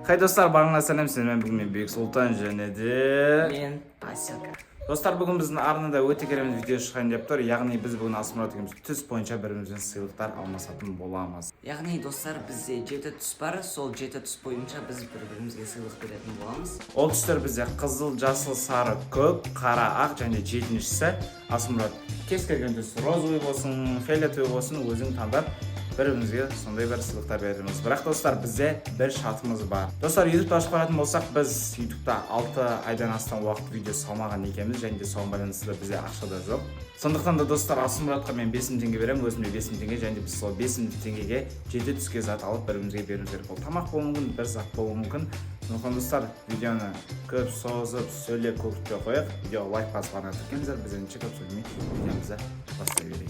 Хай достар, барыңа сәлем, мен бүгін Бек Сұлтан және де мен Асилка. Достар, бүгін біздің арнада өте керемет видео шығайын деп тұр. Яғни біз бүгін Асмұрат екеуміз түс бойынша бірімізден сыйлықтар алмасатын боламыз. Яғни достар, бізде 7 түс бар, сол 7 түс бойынша біз бір-бірімізге сыйлық беретін боламыз. Ол түстер бізде қызыл, жасыл, сары, көк, қара, ақ және жетіншісі. Асмұрат кез келген түс, розовый болсын, фиолетовый болсын, өзің таңдап бірімізге сондай бір сыйлықтар береміз. Бірақ достар, бізде бір шартымыз бар. Достар, YouTube-та ашып баратын болсақ, біз YouTube-та 6 айдан астам уақыт видео салмаған екенбіз, және де соған байланысты бізде ақша да жоқ. Сондықтан да достар, Асмұратқа мен 5000 теңге беремін, өзіме 5000 теңге, және де біз сол 5000 теңгеге 7 түске зат алып бірімізге беруіміз керек. Ол тамақ болуы мүмкін, бір зат болуы мүмкін. Сондықтан достар, видеоны көп созып, сөйлеп көптеп қояйық. Видео лайк басып ғана тіркеңіздер, біз енді көп сөйлемей видеомызды бастай берейік.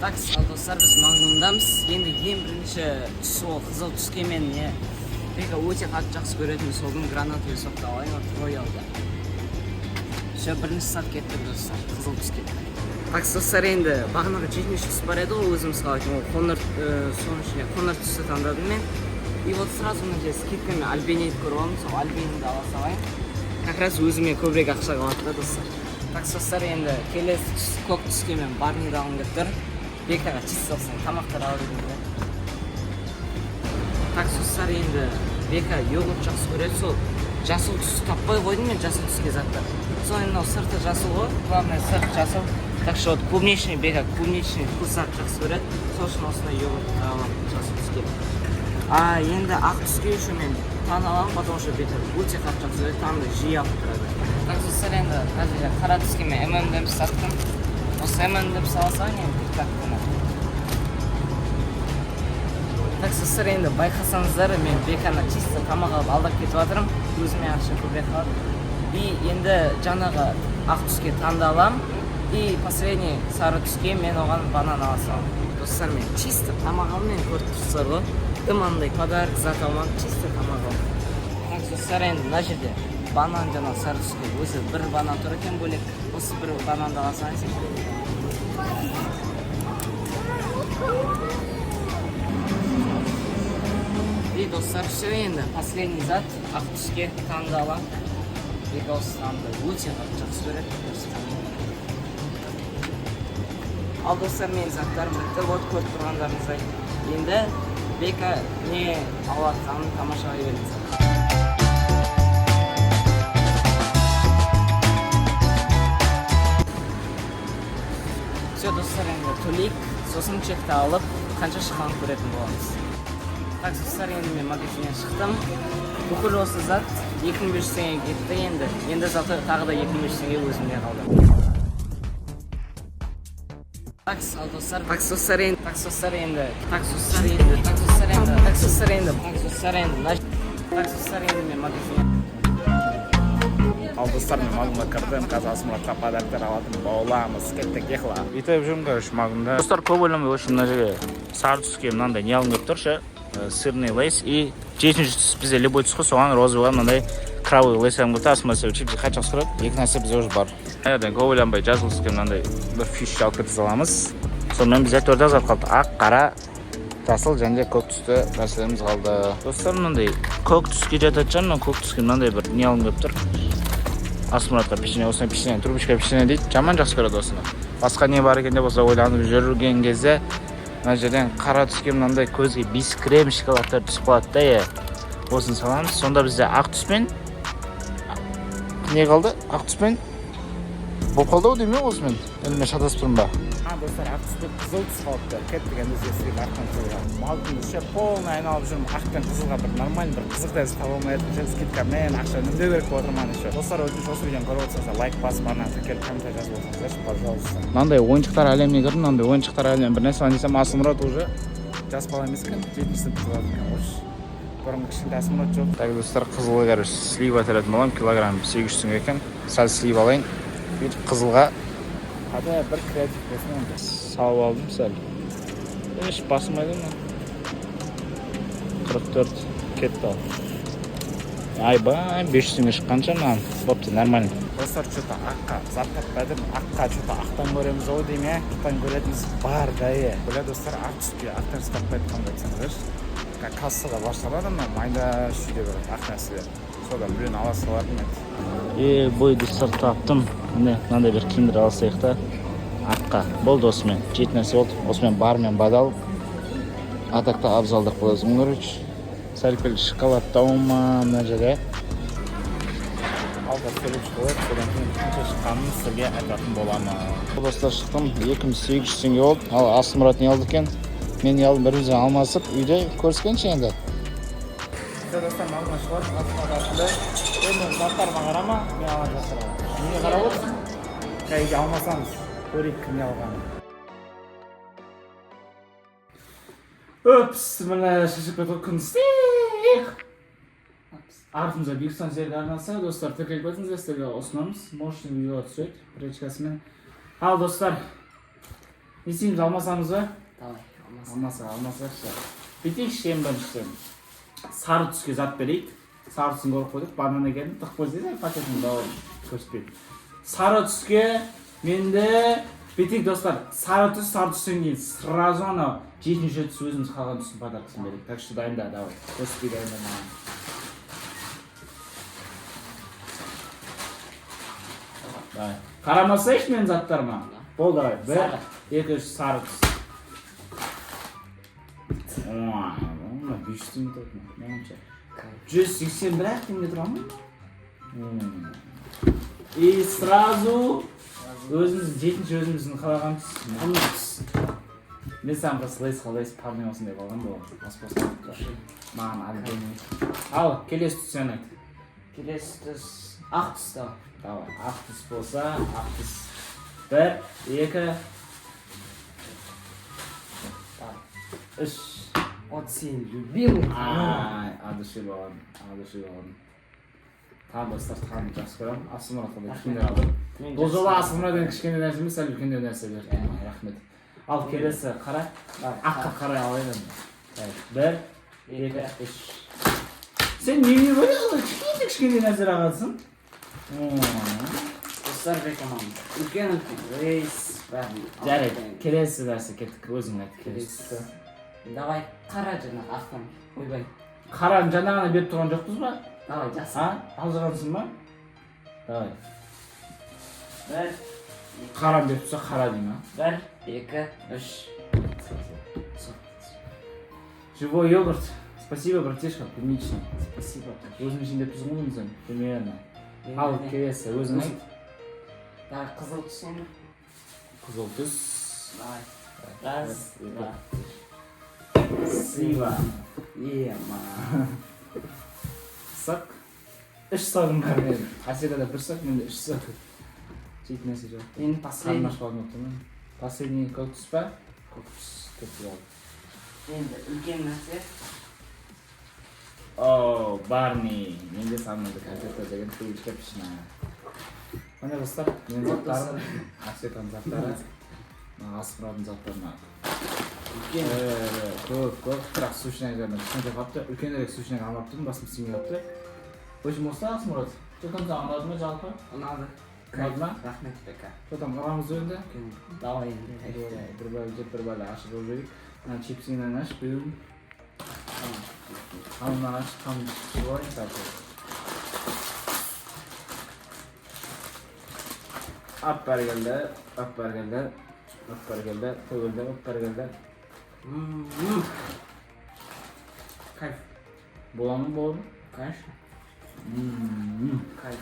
Так, ал достар, біз Магнумдамыз. Енді ең бірінші түс ол қызыл түске мен Бека өте қатты жақсы көретін сол күн гранатовый соқты алайын, ол роялды. Все, бірінші сат кеттік достар, қызыл түске. Так, достар, енді бағанағы 7-ші түс бар еді, ол өзіміз қалайтын, ол қоңыр түсті таңдадым мен. И вот сразу мына жер скидкамен альбенейді көріп алдым, сол альбенейді ала салайын. Как раз өзіме көбірек ақша қалады да достар. Так, достар, енді келесі түс көк түске мен барниді алғым келіп тұр. Бекаға чист болсын, тамақтар алып едім. Так, достар, енді Бека йогурт жақсы көреді, сол жасыл түсті таппай қойдым мен, жасыл түске заттар. Сол енді сырты жасыл ғой, главное сырт жасыл. Так что клубничный Бека, клубничный вкусақ жақсы көреді. Сол үшін осындай йогурт аламын жасыл түске. Енді ақ түске үшін мен тан аламын, потому что Бека өте қатты жақсы көреді, танды жиі алып тұрады. Так, достар, енді қазір қара түске мен M&M's саттым. Осы M&M's алсаң енді тақтым. Так, достар, енді байқасаңыздар, мен Беканы чисто тамақ алып алдап кетіп жатырмын, өзіме ақша көбірек қалады. И енді жаңағы ақ түске танды аламын, и последний сары түске мен оған банан ала саламын. Достар, мен чисто тамақ алып, мен көріп тұрсыздар ғой, дымандай подарок зат алмадым, чисто тамақ алып. Так, достар, енді мына жерде банан жаңа сары түске өзі бір банан тұр екен бөлек, осы бір бананды ала салайын. И достар, все, енді последний зат ақ түске танды аламын. Бека осы танды өте жақсы көреді. Ал достар, мен заттарым бітті, вот көріп тұрғандарыңыздай. Енді Бека не алатқанын тамашалай беріңіздер. Все, достар, енді төлейік, сосын чекті алып, қанша шыққанын көретін боламыз. Так, достар, енді мен магазиннен шықтым. Бүкіл осы зат 2500 теңге кетті енді заты тағы да 2500 теңге өзімде қалды. Так, достар, енді мен магазиннен. Ал достар, мен Магнумға кірдім, қазір Асмұратқа подарктар алатын боламыз. Кеттік, ехала. Бүйтіп жүрмін, короче, Магнумда. Достар, көп ойламай, очень мына жерге сары түске мынандай не алынып тұр ше, сырный лейс, и жетінші түс бізде любой түс қой, соған розовыйға мынандай кровавый лейс алынып кетті. Асмұрат сөйтіп қай жақсы көреді, екі нәрсе бізде уже бар. Әден көп ойланбай жазыл түске мынандай бір фиш алып кетіп аламыз. Сонымен бізде төрт зат қалды: ақ, қара, жасыл және көк түсті нәрселеріміз қалды. Достар, мынандай көк түске жататын, мына көк түске мынандай бір не алынып келіп тұр. Асмұратқа печенье, осындай печенье, трубочка печенье дейді. Жаман жақсы көреді осыны. Басқа не бар екен деп болса ойланып жүрген кезде мына жерден қара түске мынандай көзге бис крем шоколадтар түсіп қалады да. Осыны саламыз. Сонда бізде ақ түспен не қалды? Ақ түспен болып қалды ау деймін осымен. Енді мен шатасып тұрмын ба? Достар, ақ түсті қызыл түс қалыпты. Кеттік, енді өзгесірек ақтан қызылға. Малдың ше полный айналып жүрмін. Ақ пен қызылға бір нормальный бір қызық дәзі таба алмайтын ше, скидкамен ақша үнемдеу керек болып отырман еще. Достар, өтініш осы видеоны көріп отырсаңыздар, лайк басып, ана тіркеліп комментарий жазып отырсаңыздар, пожалуйста. Мынандай ойыншықтар әлеміне кірдім, мынандай ойыншықтар әлеміне бір нәрсе десем, Асмұрат уже жас бала емес екен, 7-ші сыныпта оқып жатыр екен. Бұрын кішкентай Асмұрат жоқ. Так, достар, қызылға короче слива төлетін боламын, килограмм 800 теңге екен. Сәл слив алайын. Қызылға ада бір креатив болсын енді. Салып алдым сәл. Еш басылмайды ма? 44 кетті ал. Айбай, 500 теңге шыққанша маған. Бопты, нормально. Достар, что-то аққа зат таппадым. Аққа что-то ақтан көреміз ау дейме. Ақтан көретіміз бар да е. Бля, достар, ақ түске ақтан таппайды қандай айтсаңыздар. кассада башталады ана майда шүйде бір ақ нәрселер. Содан біреуін ала салатын еді. Бой достар таптым. Міне мынандай бір киндер алсайық та. Аққа. Болды осымен. Жеті нәрсе болды. Осымен бармен бадал. Атақта абзалдық болады. Короче. Сәл-пәл шоколад тауыма мына жерде. Алда сөйлеп шығылып, содан кейін қанша шыққанын сізге айтатын боламын. Достар шықтым. 2800 теңге болды. Ал Асмұрат не алды екен? Мен не алдым бірімізбен алмасып, үйде көріскенше енді. Достар, мағына шығылып, атқадасында енді заттарыма қарама, мен алған жасырамын. Неге қарап отырсың? Кәйге алмасаңыз, көрейік кім не алғанын. Өпс, міне шешіп кетіп күн істейік. Артымызда Бекстан серігі арнасы. Достар, тіркеліп өтіңіздер, сіздерге ұсынамыз. Мощный видео түседі, пречкасымен. Ал, достар, не істейміз, алмасамыз ба? Давай, Алмасақшы. Бетейікші ең біріншіден. Сары түске зат берейік. Сары түсін көріп қойдық. Банан екенін тық көздейді, пакетін дауы көрсетпейді. Сары түске менде бетейік, достар. Сары түстен кейін сразу анау жетінші түс өзіміз қалған түстің подаркасын берейік. Так что дайында, давай. Көрсетпей дайында маған. Давай. Қарамасайшы мен заттарыма. Бол, давай. Бір, екі, үш, сары түс. Ой, 500 теңге тұрады ма? 180 бір-ақ теңге тұрады ма? И сразу өзіміздің қалаған түс. Мен саған бір слайс парный болсын деп алған болам. Маған әлбені. Ал, келесі түс сен айт. келесі түс ақ түс та. Давай, ақ түс болса, ақ түс. Бір, екі, үш. Вот сен любимый. Ай, адыши болған. Тағы достар, тағы жақсы көремін. Асылмұратқа да кішкене алдым. Бұл жолы Асылмұратдан кішкене нәрсе емес, сәл үлкендеу нәрсе берді. Рахмет. Ал келесі қара. Аққа қарай алайын. Бір, екі, үш. Сен неме бөлесің? Кішкене нәрсе ағатсың? Достар бекаман. Үлкен рейс. Жарайды, келесі нәрсе кеттік, өзің айт келесі. Давай, қара жаңа ақтан. Ойбай. Қараны жаңа ғана беріп тұрған жоқпыз ба? Давай, жасы. Алжығансың ба? Давай. Бір, Қараны беріп тұрса қара дейм, бір, екі, үш. Живой йогурт. Спасибо, братишка, клубничный. Спасибо. Өзің ішінде тұз қылдың примерно. Ал келесі, өзің айт. Давай, қызыл түс енді. Қызыл түс. Давай. Раз, два. Спасибо. Ема. Сақ. Үш сағым бар мен. Аседада бір сақ, менде үш сақ. Жейтін нәрсе жоқ. Енді последний. Последний көк түс па? Көк түс. Көк түс алды. Енді үлкен нәрсе. О, Барни. Менде самынды конфетта деген түйілші пішіна. Міне достар, мен заттарым. Асетаның заттары. Асмұратың заттарына. Көп, бірақ сушинак жарына кішкентай қапты. Үлкенірек сушинак алмап тұрдым, басым істемей қапты. Өшім осы Асмұрат? Жоқтан саған ұнады ма жалпы? Ұнады. Ұнады ма? Рахмет бека. Жоқтан қаламыз енді? Давай енді. Бір бәлі ашып өжерік. Чипсиңнен аш, бұйым. Қамынан аш, қамын шығайын сәті. Ап бәргелді, төгілді. Кайф. Боламын болым? Конечно. Кайф.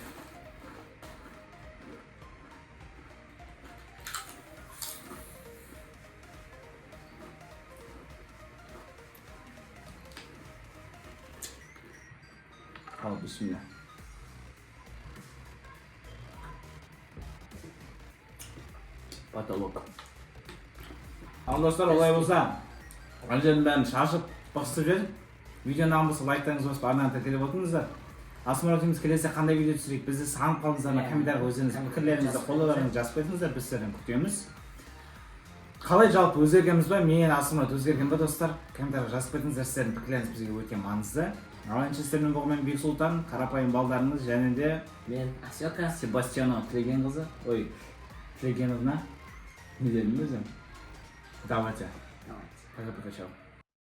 Al, bismillah. Потолок. Ал достар, олай болса, әлженің бәрін шашып, бақсып жер. Видеоны болса лайктарыңыз басып, арнаны тіркелеп отырыңыздар. Асмұратыңыз келесе қандай видео түсірейік, бізді сағынып қалдыңыздар ма, комментарийға өздеріңіз пікірлеріңізді, қолдауларыңызды жазып кетіңіздер, біз сіздерден күтеміз. Қалай жалпы өзгергенбіз ба? Мен Асмұрат өзгерген ба достар? Комментарийға жазып кетіңіздер, сіздердің пікірлеріңіз бізге өте маңызды. Ал сіздермен болған Бексұлтан, қарапайым балдарыңыз және де Мен Асёка. Себастьянова Тілегенқызы. Ой, Тілегеновна. Не дедім өзім? Давайте. Давайте. Пока-пока, чао.